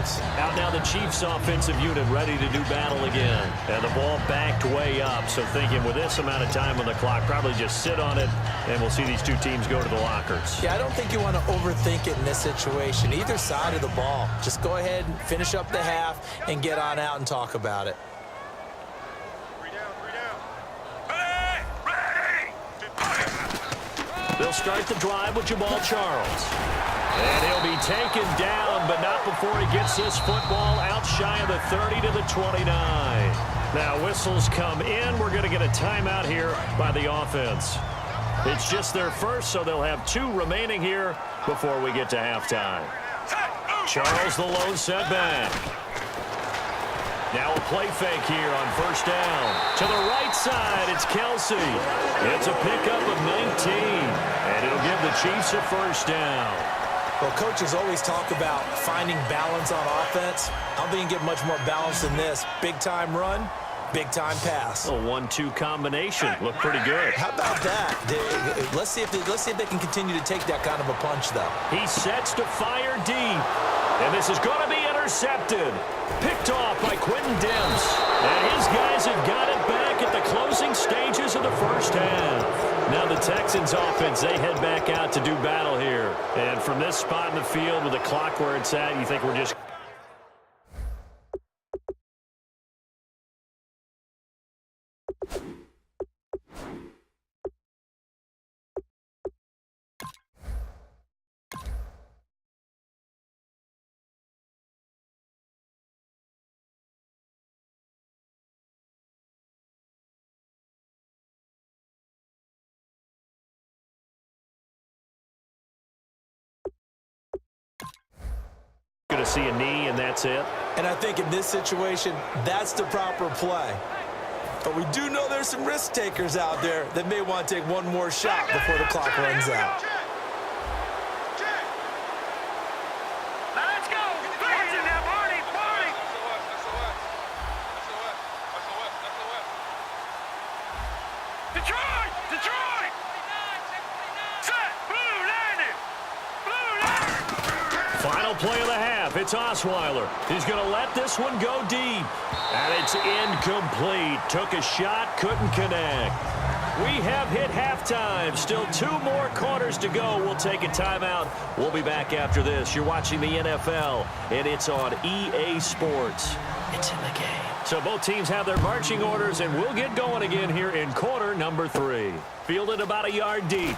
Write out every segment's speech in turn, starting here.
yards. Out now the Chiefs offensive unit ready to do battle again. And the ball backed way up. So thinking with this amount of time on the clock, probably just sit on it, and we'll see these two teams go to the lockers. Yeah, I don't think you want to overthink it in this situation. Either side of the ball. Just go ahead and finish up the half and get on out and talk about it. They'll start the drive with Jamal Charles. And he'll be taken down, but not before he gets this football out shy of the 30 to the 29. Now whistles come in. We're going to get a timeout here by the offense. It's just their first, so they'll have 2 remaining here before we get to halftime. Charles the lone setback. Now a play fake here on first down. To the right side, it's Kelsey. It's a pickup of 19, and it'll give the Chiefs a first down. Well, coaches always talk about finding balance on offense. I don't think you can get much more balance than this. Big-time run, big-time pass. A 1-2 combination. Look pretty good. How about that? Let's see if they can continue to take that kind of a punch, though. He sets to fire deep. And this is going to be intercepted. Picked off by Quentin Demps. And his guys have got it back at the closing stages of the first half. Now the Texans offense, they head back out to do battle here. And from this spot in the field with the clock where it's at, you think we're just... Going to see a knee, and that's it. And I think in this situation, that's the proper play. But we do know there's some risk takers out there that may want to take one more shot before the clock runs out. Let's go. Detroit! Detroit! Set! Blue landed! Blue landed! Final play of the half. It's Osweiler. He's going to let this one go deep. And it's incomplete. Took a shot, couldn't connect. We have hit halftime. Still 2 more quarters to go. We'll take a timeout. We'll be back after this. You're watching the NFL, and it's on EA Sports. It's in the game. So both teams have their marching orders, and we'll get going again here in quarter number 3. Fielded about a yard deep.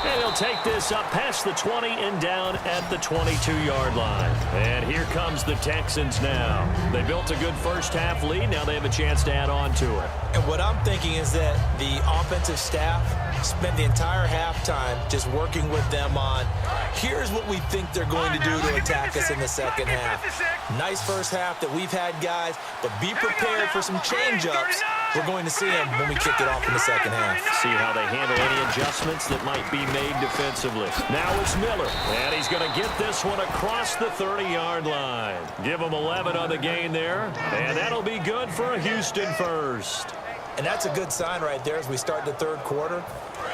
And he'll take this up past the 20 and down at the 22-yard line. And here comes the Texans now. They built a good first-half lead. Now they have a chance to add on to it. And what I'm thinking is that the offensive staff spent the entire halftime just working with them on, here's what we think they're going to do to attack us in the second half. Nice first half that we've had, guys, but be prepared for some change-ups. We're going to see them when we kick it off in the second half. See how they handle any adjustments that might be made defensively. Now it's Miller, and he's going to get this one across the 30-yard line. Give him 11 on the gain there, and that'll be good for a Houston first. And that's a good sign right there as we start the third quarter,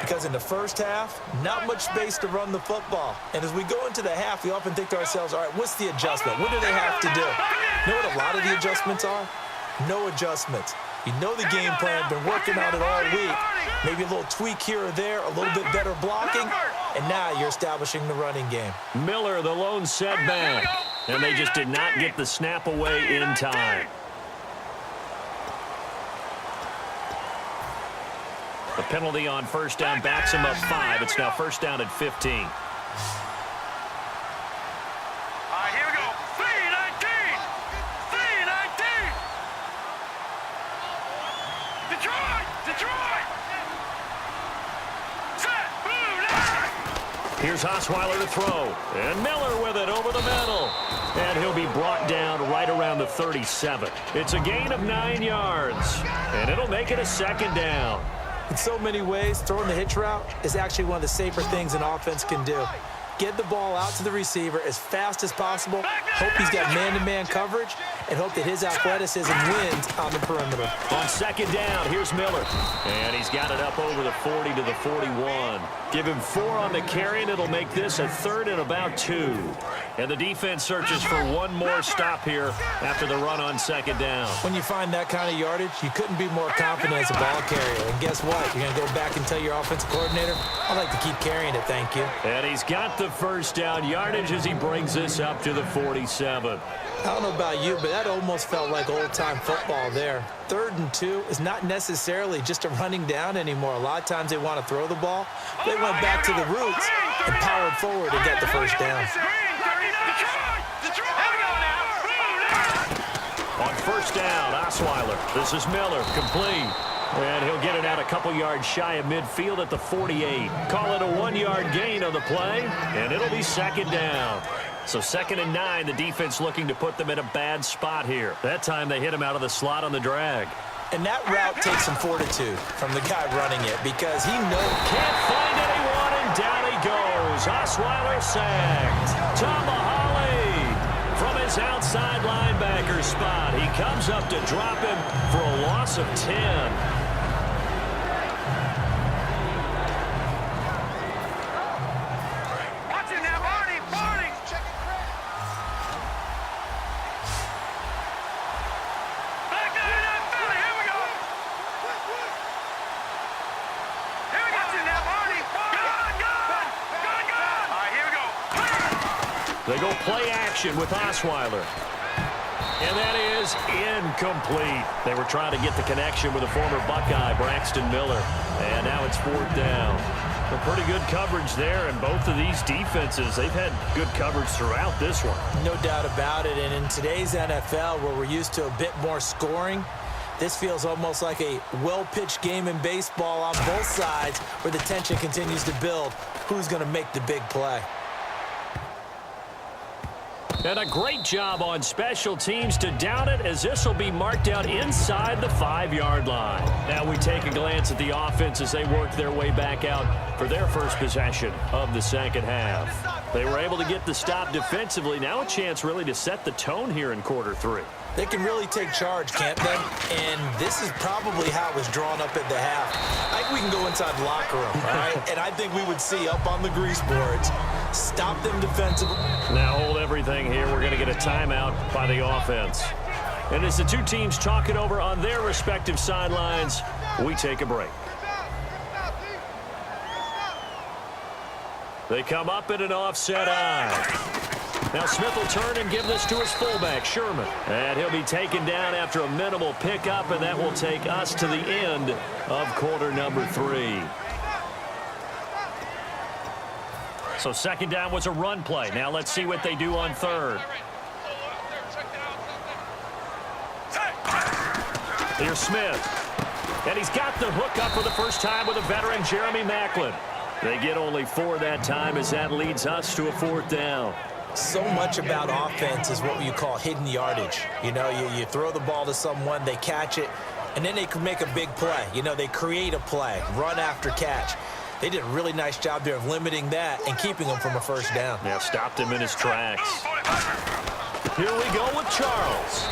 because in the first half, not much space to run the football. And as we go into the half, we often think to ourselves, all right, what's the adjustment? What do they have to do? You know what a lot of the adjustments are? No adjustments. You know the game plan, been working on it all week. Maybe a little tweak here or there, a little bit better blocking, and now you're establishing the running game. Miller, the lone setback, and they just did not get the snap away in time. The penalty on first down backs him up 5. It's now first down at 15. Here we go. 3-19. 3-19. Detroit. Detroit. Set. Blue line. Here's Osweiler to throw. And Miller with it over the middle. And he'll be brought down right around the 37. It's a gain of 9 yards. And it'll make it a second down. In so many ways, throwing the hitch route is actually one of the safer things an offense can do. Get the ball out to the receiver as fast as possible, hope he's got man-to-man coverage, and hope that his athleticism wins on the perimeter. On second down, here's Miller. And he's got it up over the 40 to the 41. Give him 4 on the carry, and it'll make this a third and about 2. And the defense searches for one more stop here after the run on second down. When you find that kind of yardage, you couldn't be more confident as a ball carrier. And guess what? You're going to go back and tell your offensive coordinator, I'd like to keep carrying it, thank you. And he's got the first down yardage as he brings this up to the 47. I don't know about you, but that almost felt like old-time football there. 3rd and 2 is not necessarily just a running down anymore. A lot of times they want to throw the ball. They went back to the roots and powered forward and got the first down. On first down, Osweiler. This is Miller, complete. And he'll get it out a couple yards shy of midfield at the 48. Call it a 1-yard gain on the play, and it'll be second down. So 2nd and 9, the defense looking to put them in a bad spot here. That time they hit him out of the slot on the drag. And that route takes some fortitude from the guy running it because he knows. Can't find anyone, and down he goes. Osweiler sacked. Tomahawley from his outside linebacker spot. He comes up to drop him for a loss of 10. They go play action with Osweiler. And that is incomplete. They were trying to get the connection with a former Buckeye, Braxton Miller. And now it's 4th down. A pretty good coverage there, and both of these defenses, they've had good coverage throughout this one. No doubt about it. And in today's NFL, where we're used to a bit more scoring, this feels almost like a well-pitched game in baseball on both sides where the tension continues to build. Who's going to make the big play? And a great job on special teams to down it, as this will be marked out inside the 5-yard line. Now we take a glance at the offense as they work their way back out for their first possession of the second half. They were able to get the stop defensively. Now a chance really to set the tone here in quarter 3. They can really take charge, can't they? And this is probably how it was drawn up at the half. I think we can go inside the locker room, all right? And I think we would see up on the grease boards, stop them defensively. Now hold everything here. We're going to get a timeout by the offense. And as the two teams talk it over on their respective sidelines, we take a break. They come up in an offset eye. Now Smith will turn and give this to his fullback, Sherman. And he'll be taken down after a minimal pickup, and that will take us to the end of quarter number 3. So second down was a run play. Now let's see what they do on third. Here's Smith. And he's got the hook up for the first time with a veteran, Jeremy Maclin. They get only 4 that time as that leads us to a 4th down. So much about offense is what you call hidden yardage. You know, you throw the ball to someone, they catch it, and then they can make a big play. You know, they create a play, run after catch. They did a really nice job there of limiting that and keeping him from a first down. Yeah, stopped him in his tracks. Here we go with Charles.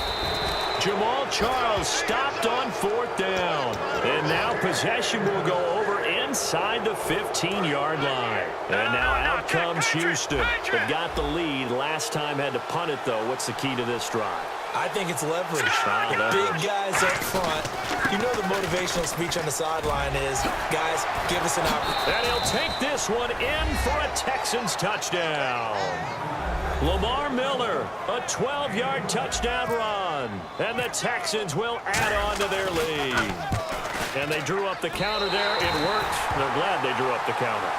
Jamal Charles stopped on 4th down. And now possession will go over inside the 15-yard line. And now out comes Houston. They've got the lead. Last time had to punt it, though. What's the key to this drive? I think it's leverage. The big guys up front. You know the motivational speech on the sideline is, guys, give us an opportunity. And he'll take this one in for a Texans touchdown. Lamar Miller, a 12-yard touchdown run. And the Texans will add on to their lead. And they drew up the counter there. It worked. They're glad they drew up the counter.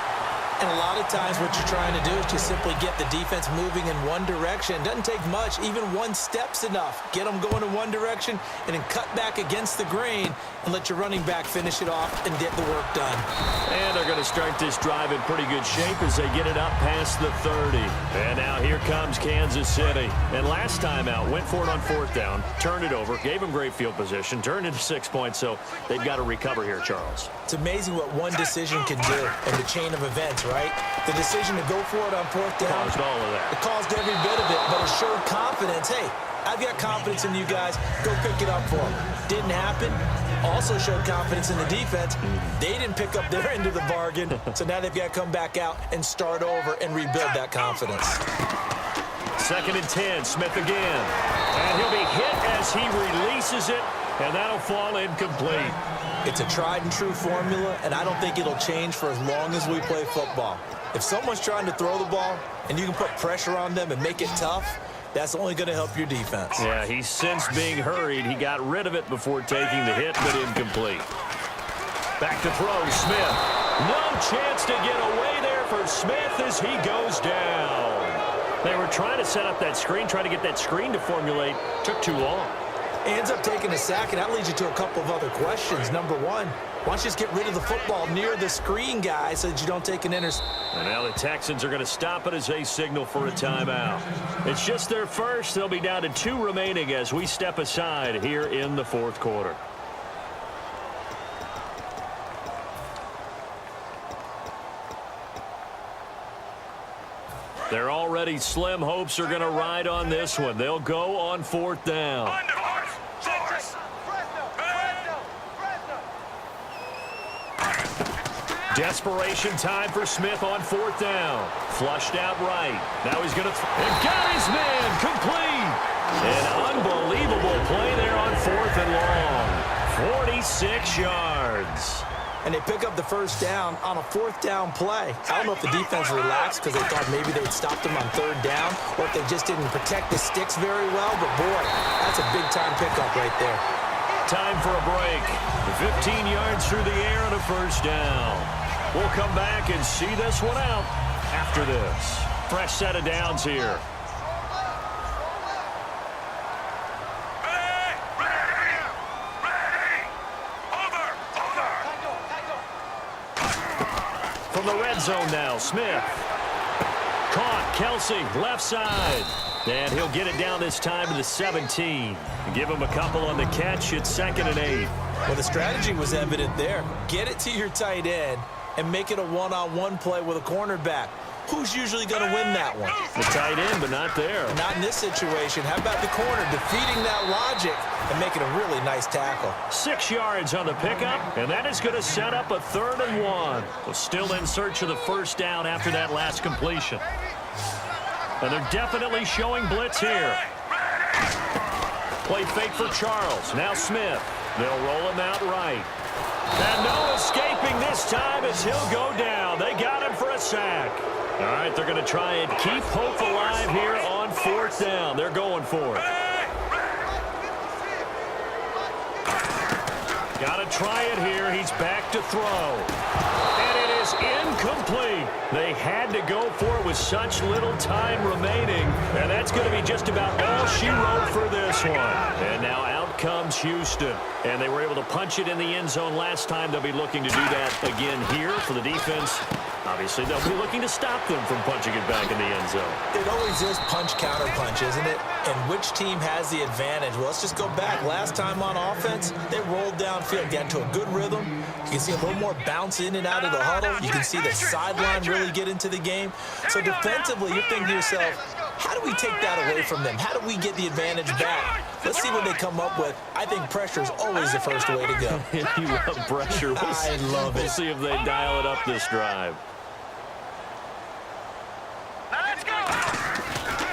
And a lot of times what you're trying to do is just simply get the defense moving in one direction. It doesn't take much. Even one step's enough. Get them going in one direction and then cut back against the grain and let your running back finish it off and get the work done. And they're going to start this drive in pretty good shape as they get it up past the 30. And now here comes Kansas City. And last time out, went for it on 4th down, turned it over, gave them great field position, turned into 6 points. So they've got to recover here, Charles. It's amazing what one decision can do in the chain of events, right? The decision to go for it on 4th down. Caused all of that. It caused every bit of it, but it showed confidence. Hey, I've got confidence in you guys. Go pick it up for them. Didn't happen. Also showed confidence in the defense. They didn't pick up their end of the bargain, so now they've got to come back out and start over and rebuild that confidence. 2nd and 10. Smith again. And he'll be hit as he releases it, and that'll fall incomplete. It's a tried-and-true formula, and I don't think it'll change for as long as we play football. If someone's trying to throw the ball and you can put pressure on them and make it tough, that's only going to help your defense. Yeah, he's since being hurried. He got rid of it before taking the hit, but incomplete. Back to throw, Smith. No chance to get away there for Smith as he goes down. They were trying to set up that screen, trying to get that screen to formulate. Took too long. Ends up taking a sack, and that leads you to a couple of other questions. Number one, why don't you just get rid of the football near the screen guy so that you don't take an interception? And now the Texans are going to stop it as they signal for a timeout. It's just their first. They'll be down to 2 remaining as we step aside here in the 4th quarter. Their already slim hopes are going to ride on this one. They'll go on 4th down. Desperation time for Smith on 4th down. Flushed out right. Now he's going to and got his man complete. An unbelievable play there on 4th and long. 46 yards. And they pick up the first down on a 4th down play. I don't know if the defense relaxed because they thought maybe they would stop them on 3rd down or if they just didn't protect the sticks very well. But, boy, that's a big-time pickup right there. Time for a break. 15 yards through the air and a first down. We'll come back and see this one out after this. Fresh set of downs here. From the red zone now, Smith. Caught, Kelsey, left side. And he'll get it down this time to the 17. Give him a couple on the catch. It's 2nd and 8. Well, the strategy was evident there. Get it to your tight end and make it a one-on-one play with a cornerback. Who's usually going to win that one? The tight end, but not there. Not in this situation. How about the corner defeating that logic and making a really nice tackle? 6 yards on the pickup, and that is going to set up a 3rd and 1. Well, still in search of the first down after that last completion. And they're definitely showing blitz here. Play fake for Charles. Now Smith. They'll roll him out right. And no escaping this time as he'll go down. They got him for a sack. All right, they're going to try and keep hope alive here on 4th down. They're going for it. Got to try it here. He's back to throw. And it is incomplete. They had to go for it with such little time remaining. And that's going to be just about all she wrote for this one. And now out comes Houston. And they were able to punch it in the end zone last time. They'll be looking to do that again here for the defense. Obviously, they'll be looking to stop them from punching it back in the end zone. It always is punch-counter-punch, isn't it? And which team has the advantage? Well, let's just go back. Last time on offense, they rolled downfield, got into a good rhythm. You can see a little more bounce in and out of the huddle. You can see the sideline really get into the game. So defensively, you're thinking to yourself, how do we take that away from them? How do we get the advantage back? Let's see what they come up with. I think pressure is always the first way to go. You love pressure. I love it. We'll see if they dial it up this drive.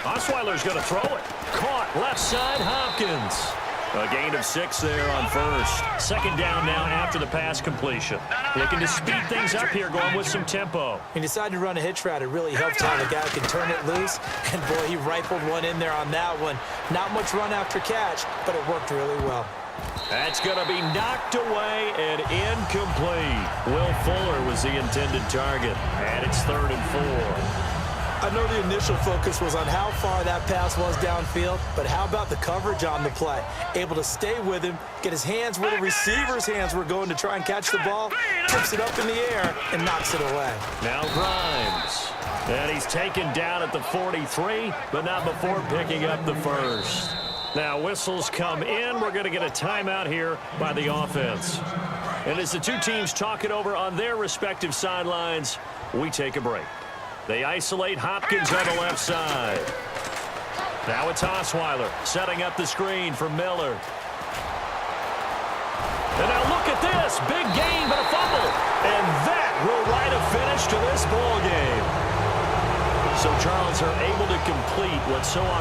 Osweiler's going to throw it. Caught left side, Hopkins. A gain of 6 there on first. 2nd down now after the pass completion. Looking to speed things up here, going with some tempo. He decided to run a hitch route. It really helps how the guy can turn it loose. And, boy, he rifled one in there on that one. Not much run after catch, but it worked really well. That's going to be knocked away and incomplete. Will Fuller was the intended target. And it's 3rd and 4. I know the initial focus was on how far that pass was downfield, but how about the coverage on the play? Able to stay with him, get his hands where the receiver's hands were going to try and catch the ball, tips it up in the air, and knocks it away. Now Grimes. And he's taken down at the 43, but not before picking up the first. Now whistles come in. We're going to get a timeout here by the offense. And as the two teams talk it over on their respective sidelines, we take a break. They isolate Hopkins on the left side. Now it's Osweiler setting up the screen for Miller. And now look at this. Big gain, but a fumble. And that will write a finish to this ball game. So, Charles, are able to complete what's so often